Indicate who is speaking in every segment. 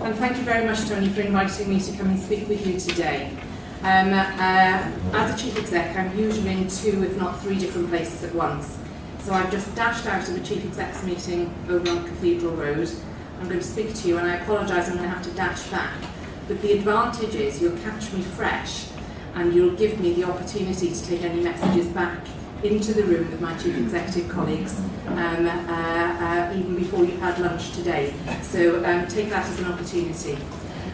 Speaker 1: and thank you very much, Tony, for inviting me to come and speak with you today. As a Chief Exec, I'm usually in 2, if not 3 different places at once. So I've just dashed out of a Chief Exec's meeting over on Cathedral Road. I'm going to speak to you, and I apologise, I'm going to have to dash back. But the advantage is you'll catch me fresh, and you'll give me the opportunity to take any messages back into the room with my Chief Executive colleagues, even before you've had lunch today. So take that as an opportunity.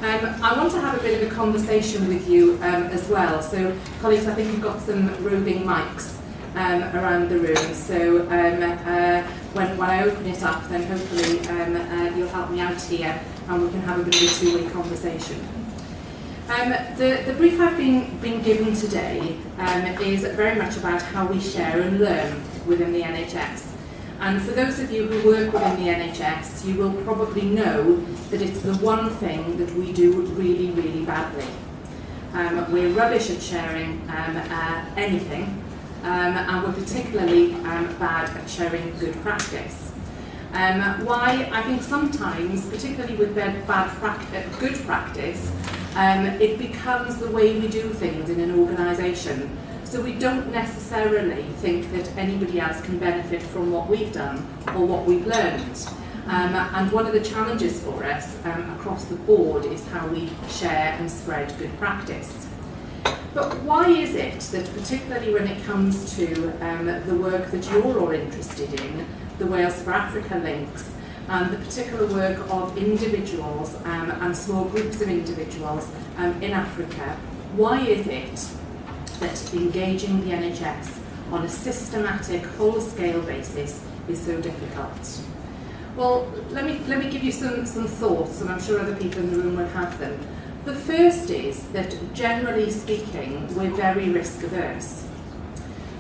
Speaker 1: I want to have a bit of a conversation with you as well. So colleagues, I think you've got some roving mics around the room. So when I open it up, then hopefully you'll help me out here and we can have a bit of a two-way conversation. The brief I've been given today is very much about how we share and learn within the NHS. And for those of you who work within the NHS, you will probably know that it's the one thing that we do really, really badly. We're rubbish at sharing anything, and we're particularly bad at sharing good practice. Why? I think sometimes, particularly with good practice, it becomes the way we do things in an organisation. So we don't necessarily think that anybody else can benefit from what we've done or what we've learned. And one of the challenges for us across the board is how we share and spread good practice. But why is it that, particularly when it comes to the work that you're all interested in, the Wales for Africa links, and the particular work of individuals and small groups of individuals in Africa, why is it that engaging the NHS on a systematic, whole-scale basis is so difficult? Well, let me give you some thoughts, and I'm sure other people in the room will have them. The first is that, generally speaking, we're very risk-averse.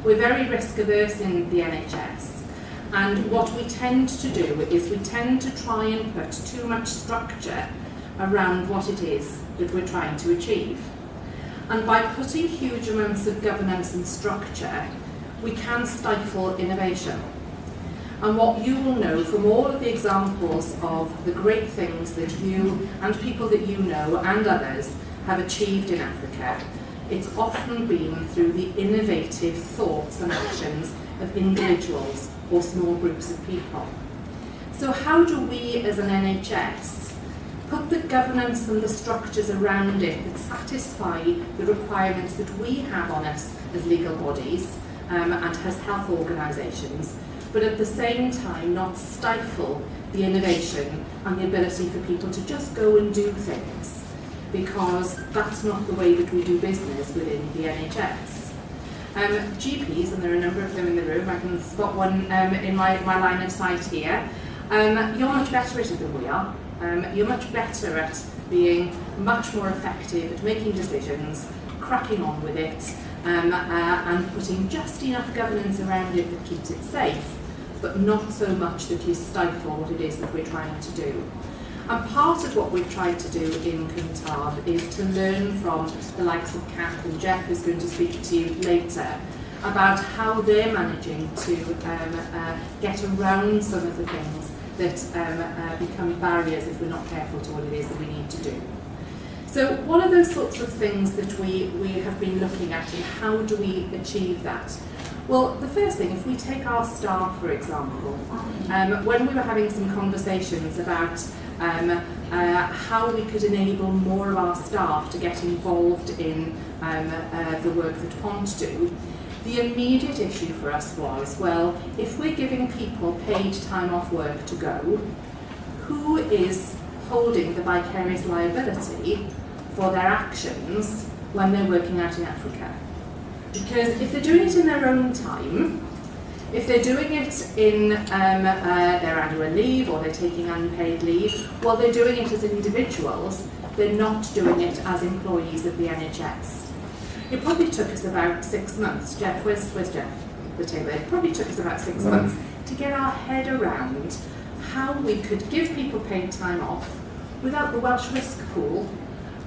Speaker 1: We're very risk-averse in the NHS, and what we tend to do is we tend to try and put too much structure around what it is that we're trying to achieve. And by putting huge amounts of governance and structure, we can stifle innovation. And what you will know from all of the examples of the great things that you and people that you know and others have achieved in Africa, it's often been through the innovative thoughts and actions of individuals or small groups of people. So how do we as an NHS put the governance and the structures around it that satisfy the requirements that we have on us as legal bodies and as health organisations, but at the same time not stifle the innovation and the ability for people to just go and do things, because that's not the way that we do business within the NHS. GPs, and there are a number of them in the room, I can spot one in my line of sight here, you're much better at it than we are. You're much better at being much more effective at making decisions, cracking on with it, and putting just enough governance around it that keeps it safe, but not so much that you stifle what it is that we're trying to do. And part of what we've tried to do in Cwmtâr is to learn from the likes of Kath and Jeff, who's going to speak to you later, about how they're managing to get around some of the things that become barriers if we're not careful to what it is that we need to do. So what are those sorts of things that we have been looking at, and how do we achieve that? Well, the first thing, if we take our staff, for example, when we were having some conversations about how we could enable more of our staff to get involved in the work that PONT do, the immediate issue for us was, well, if we're giving people paid time off work to go, who is holding the vicarious liability for their actions when they're working out in Africa? Because if they're doing it in their own time, if they're doing it in their annual leave or they're taking unpaid leave, well, they're doing it as individuals, they're not doing it as employees of the NHS. It probably took us about 6 months. Jeff, where's Jeff? The table. It probably took us about 6 months to get our head around how we could give people paid time off without the Welsh risk pool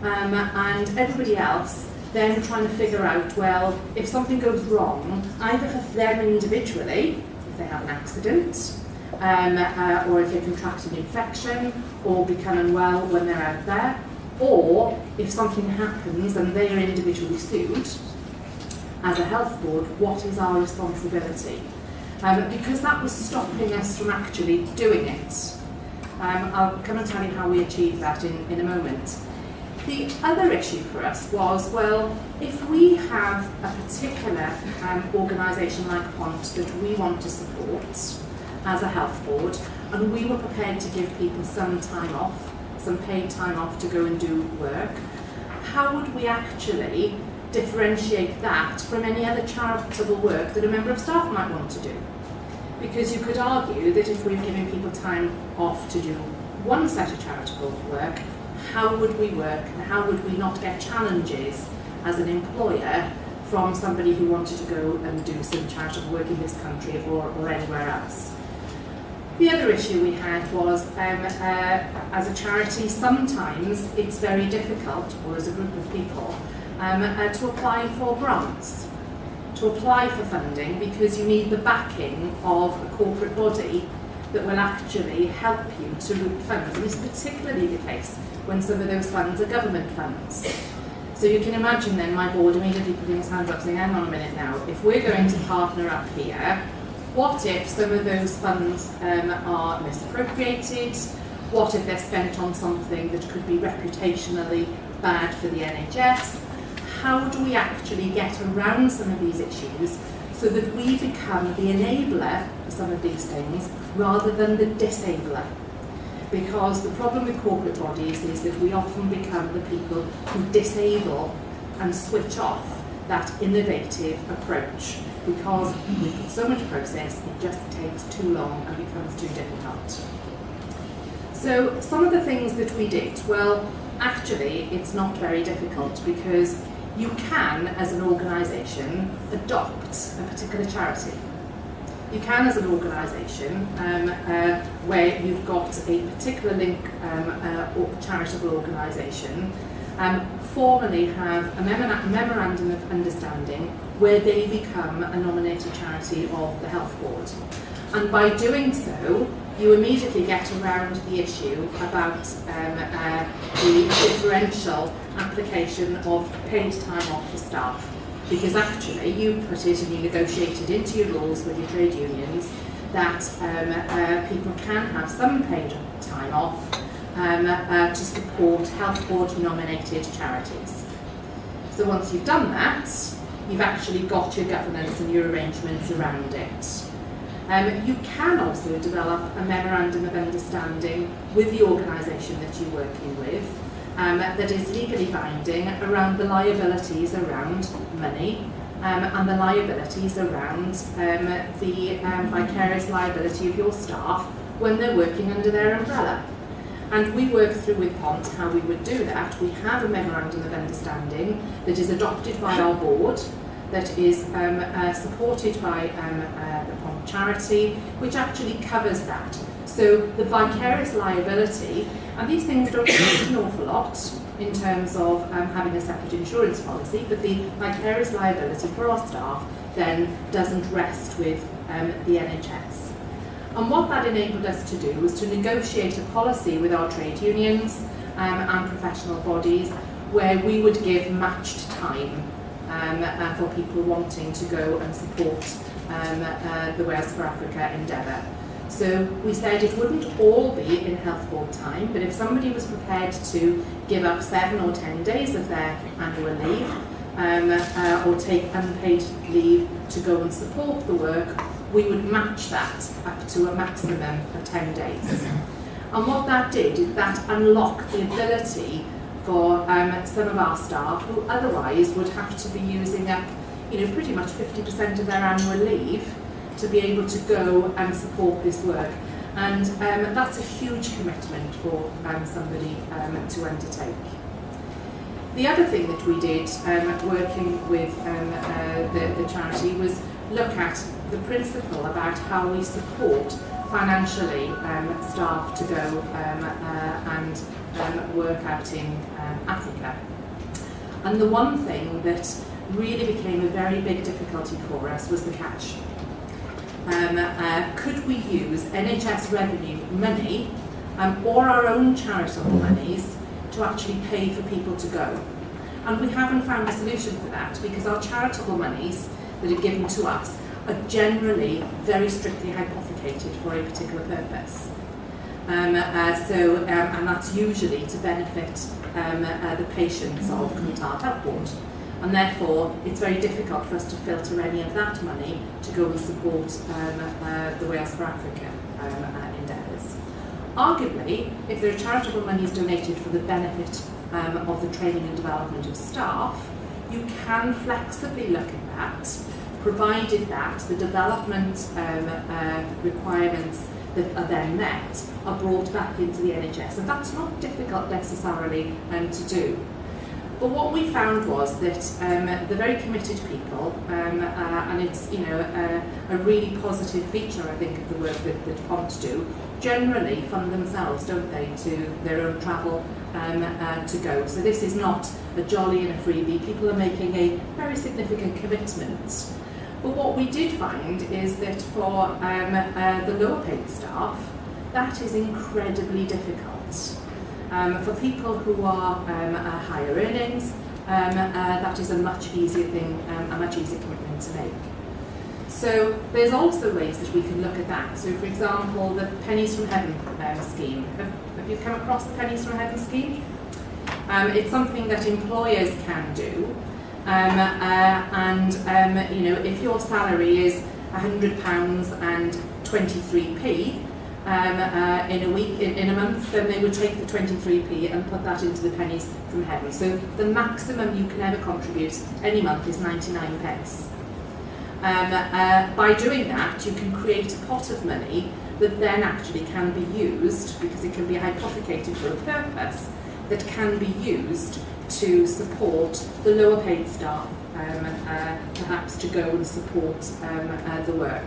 Speaker 1: and everybody else then trying to figure out, well, if something goes wrong, either for them individually, if they have an accident, or if they contract an infection or become unwell when they're out there, or if something happens and they are individually sued, as a health board, what is our responsibility? Because that was stopping us from actually doing it. I'll come and tell you how we achieved that in a moment. The other issue for us was, well, if we have a particular organisation like PONT that we want to support as a health board, and we were prepared to give people some time off, some paid time off to go and do work, how would we actually differentiate that from any other charitable work that a member of staff might want to do? Because you could argue that if we've given people time off to do one set of charitable work, how would we work and how would we not get challenges as an employer from somebody who wanted to go and do some charitable work in this country or anywhere else? The other issue we had was, as a charity, sometimes it's very difficult, or as a group of people, to apply for grants, to apply for funding, because you need the backing of a corporate body that will actually help you to route funds. And it's particularly the case when some of those funds are government funds. So you can imagine then my board immediately putting his hands up saying, hang on a minute now, if we're going to partner up here, what if some of those funds are misappropriated? What if they're spent on something that could be reputationally bad for the NHS? How do we actually get around some of these issues so that we become the enabler for some of these things rather than the disabler? Because the problem with corporate bodies is that we often become the people who disable and switch off that innovative approach, because we put so much process, it just takes too long and becomes too difficult. So some of the things that we did, well, actually it's not very difficult, because you can, as an organisation, adopt a particular charity. You can, as an organisation, where you've got a particular link or charitable organisation, formally have a memorandum of understanding where they become a nominated charity of the health board. And by doing so, you immediately get around the issue about the differential application of paid time off for staff. Because actually you put it and you negotiate it into your rules with your trade unions that people can have some paid time off to support health board nominated charities. So once you've done that, you've actually got your governance and your arrangements around it. You can also develop a memorandum of understanding with the organisation that you're working with that is legally binding around the liabilities around money and the liabilities around the vicarious liability of your staff when they're working under their umbrella. And we work through with PONT how we would do that. We have a memorandum of understanding that is adopted by our board, that is supported by the PONT charity, which actually covers that. So the vicarious liability, and these things don't cost an awful lot in terms of having a separate insurance policy, but the vicarious liability for our staff then doesn't rest with the NHS. And what that enabled us to do was to negotiate a policy with our trade unions and professional bodies where we would give matched time for people wanting to go and support the Wales for Africa endeavour. So we said it wouldn't all be in health board time, but if somebody was prepared to give up 7 or 10 days of their annual leave or take unpaid leave to go and support the work, we would match that up to a maximum of 10 days. And what that did is that unlocked the ability for some of our staff who otherwise would have to be using up, pretty much 50% of their annual leave to be able to go and support this work. And that's a huge commitment for somebody to undertake. The other thing that we did working with the charity was look at the principle about how we support financially staff to go and work out in Africa. And the one thing that really became a very big difficulty for us was the cash. could we use NHS revenue money or our own charitable monies to actually pay for people to go? And we haven't found a solution for that, because our charitable monies that are given to us are generally very strictly hypothecated for a particular purpose. And that's usually to benefit the patients of Clontarf Health Board. And therefore, it's very difficult for us to filter any of that money to go and support the Wales for Africa endeavours. Arguably, if there are charitable monies donated for the benefit of the training and development of staff, you can flexibly look at that, provided that the development requirements that are then met are brought back into the NHS. And that's not difficult necessarily to do. But what we found was that the very committed people, and it's a really positive feature, I think, of the work that Pont do, generally fund themselves, don't they, to their own travel to go. So this is not a jolly and a freebie. People are making a very significant commitment. But what we did find is that for the lower paid staff, that is incredibly difficult. For people who are higher earnings, that is a much easier thing, a much easier commitment to make. So there's also ways that we can look at that. So for example, the Pennies from Heaven scheme. Have you come across the Pennies from Heaven scheme? It's something that employers can do. If your salary is £100 and 23p in a week, in a month, then they would take the 23p and put that into the Pennies from Heaven. So the maximum you can ever contribute any month is 99 pence. By doing that, you can create a pot of money that then actually can be used, because it can be hypothecated for a purpose, that can be used to support the lower paid staff, perhaps to go and support the work.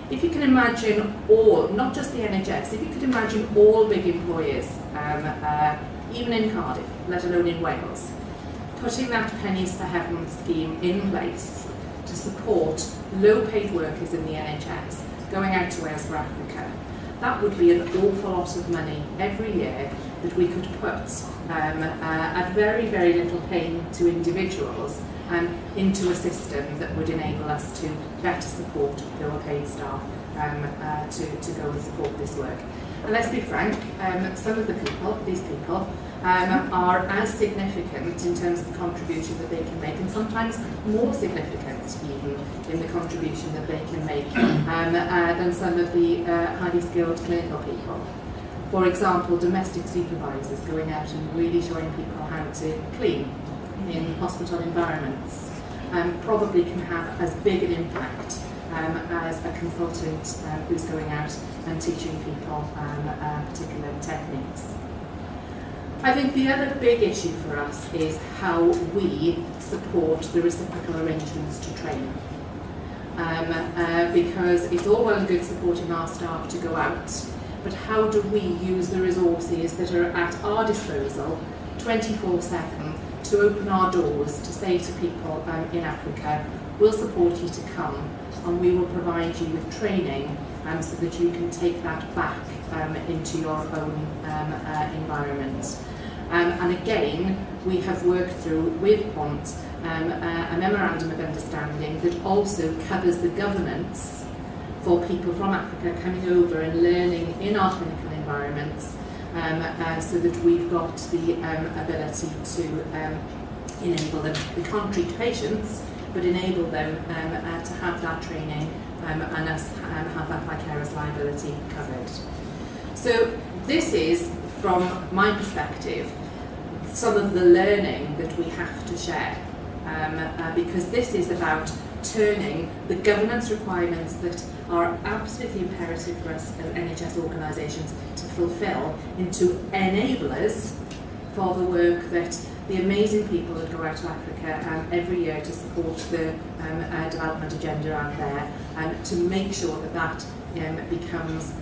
Speaker 1: If you can imagine all, not just the NHS, if you could imagine all big employers, even in Cardiff, let alone in Wales, putting that Pennies for Heaven scheme in place to support low paid workers in the NHS going out to Wales for Africa, that would be an awful lot of money every year that we could put at very, very little pain to individuals into a system that would enable us to better support lower paid staff to go and support this work. And let's be frank, some of these people are as significant in terms of the contribution that they can make, and sometimes more significant even in the contribution that they can make than some of the highly skilled clinical people. For example, domestic supervisors going out and really showing people how to clean in hospital environments probably can have as big an impact as a consultant who's going out and teaching people particular techniques. I think the other big issue for us is how we support the reciprocal arrangements to train. Because it's all well and good supporting our staff to go out, but how do we use the resources that are at our disposal 24/7 to open our doors to say to people in Africa, we'll support you to come and we will provide you with training so that you can take that back into your own environment. And again, we have worked through with Pont a memorandum of understanding that also covers the governance for people from Africa coming over and learning in our clinical environments, so that we've got the ability to enable them. We can't treat patients, but enable them to have that training and us have that vicarious liability covered. So this is, from my perspective, some of the learning that we have to share, because this is about turning the governance requirements that are absolutely imperative for us as NHS organisations to fulfil into enablers for the work that the amazing people that go out to Africa every year to support the development agenda out there, to make sure that that becomes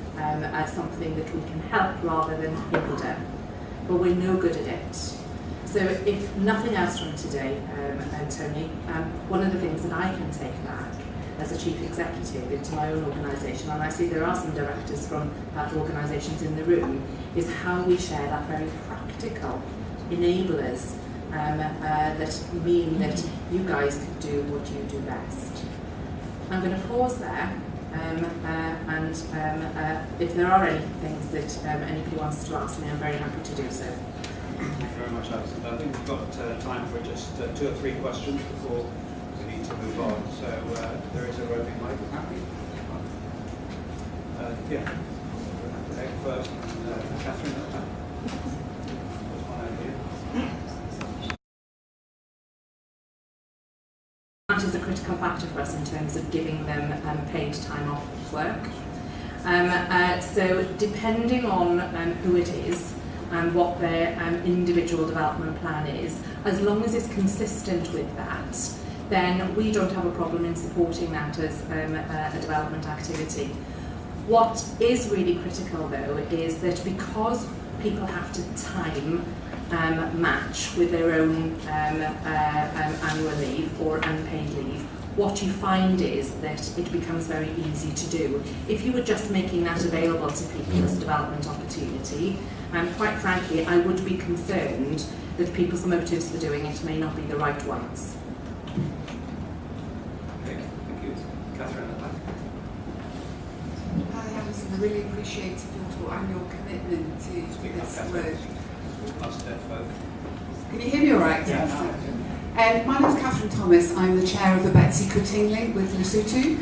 Speaker 1: something that we can help rather than hinder. But we're no good at it. So if nothing else from today, Tony, one of the things that I can take back as a chief executive into my own organisation, and I see there are some directors from health organisations in the room, is how we share that very practical enablers that mean that you guys can do what you do best. I'm going to pause there, and if there are any things that anybody wants to ask me, I'm very happy to do so.
Speaker 2: Thank you very much, Alison. I think we've got time for just 2 or 3 questions before we need to move on. So there is a roving mic. Happy? Yeah. First, Catherine. There's one over here.
Speaker 1: That is a critical factor for us in terms of giving them paid time off work. So depending on who it is and what their individual development plan is, as long as it's consistent with that, then we don't have a problem in supporting that as a development activity. What is really critical though is that because people have to time match with their own annual leave or unpaid leave, what you find is that it becomes very easy to do. If you were just making that available to people as a development opportunity, quite frankly, I would be concerned that people's motives for doing it may not be the right ones.
Speaker 2: Okay, thank you. Catherine at the back.
Speaker 3: Hi Alison, I really appreciate your talk and your commitment to this work. Can you hear me all right?
Speaker 2: Yeah.
Speaker 3: My name is Catherine Thomas. I'm the chair of the Betsy Cooking Link with Lesotho,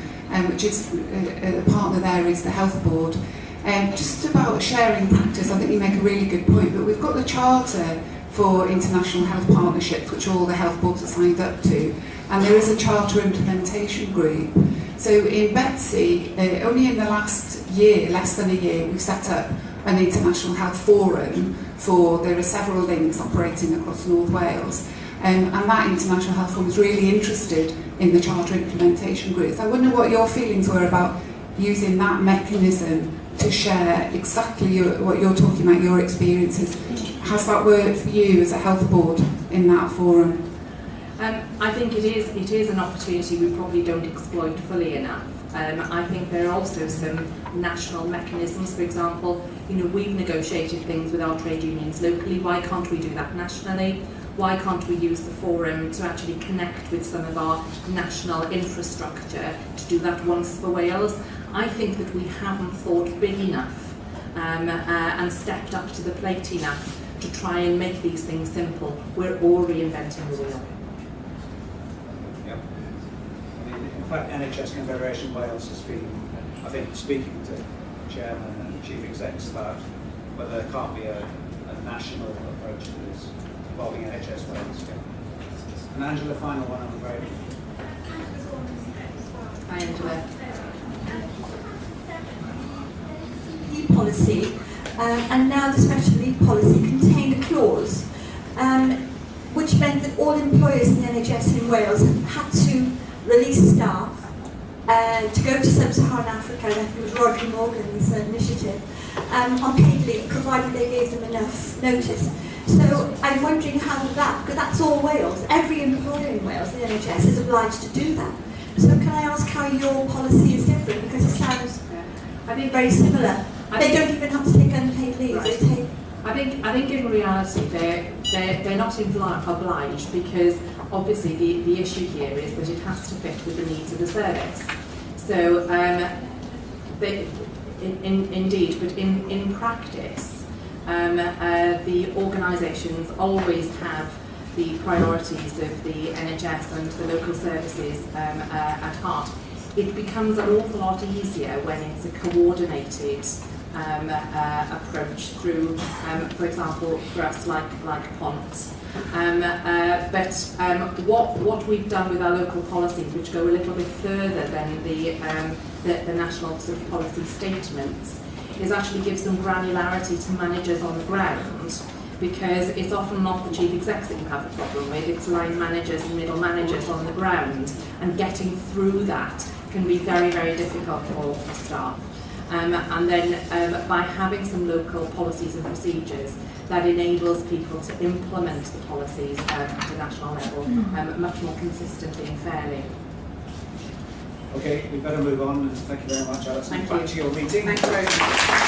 Speaker 3: which is a partner there is the Health Board. Just about sharing practice, I think you make a really good point, but we've got the Charter for International Health Partnerships, which all the health boards are signed up to, and there is a Charter implementation group. So in Betsy, only in the last year, less than a year, we've set up an international health forum there are several links operating across North Wales. And that International Health Forum is really interested in the Charter implementation groups. I wonder what your feelings were about using that mechanism to share exactly what you're talking about, your experiences. Has that worked for you as a health board in that forum?
Speaker 1: I think it is an opportunity we probably don't exploit fully enough. I think there are also some national mechanisms. For example, we've negotiated things with our trade unions locally. Why can't we do that nationally? Why can't we use the forum to actually connect with some of our national infrastructure to do that once for Wales? I think that we haven't thought big enough and stepped up to the plate enough to try and make these things simple. We're all reinventing the wheel.
Speaker 2: Yep. In fact, NHS Confederation Wales has been, I think, speaking to chairman and chief execs about whether there can't be a national approach to this involving NHS Wales. And Angela, final one on the break.
Speaker 1: Hi, Angela.
Speaker 4: Policy, and now the special leave policy contained a clause which meant that all employers in the NHS in Wales had to release staff to go to Sub-Saharan Africa. I think it was Rodri Morgan's initiative, on paid leave, provided they gave them enough notice. So I'm wondering how because that's all Wales. Every employer in Wales, the NHS, is obliged to do that. So can I ask how your policy is different? Because it sounds very similar. They don't even have to take unpaid leave.
Speaker 1: Right. I think in reality they're not obliged, because obviously the issue here is that it has to fit with the needs of the service. So indeed, but in practice, the organisations always have the priorities of the NHS and the local services at heart. It becomes an awful lot easier when it's a coordinated approach through, for example, for us like PONT. But what we've done with our local policies, which go a little bit further than the national sort of policy statements, is actually give some granularity to managers on the ground, because it's often not the chief execs that you have a problem with, it's line managers and middle managers on the ground, and getting through that can be very, very difficult for staff. And then by having some local policies and procedures, that enables people to implement the policies at a national level much more consistently and fairly.
Speaker 2: Okay, we better move on, and thank you very much, Alison.
Speaker 1: Thank
Speaker 2: Back
Speaker 1: you.
Speaker 2: to your meeting.
Speaker 1: Thank you very much.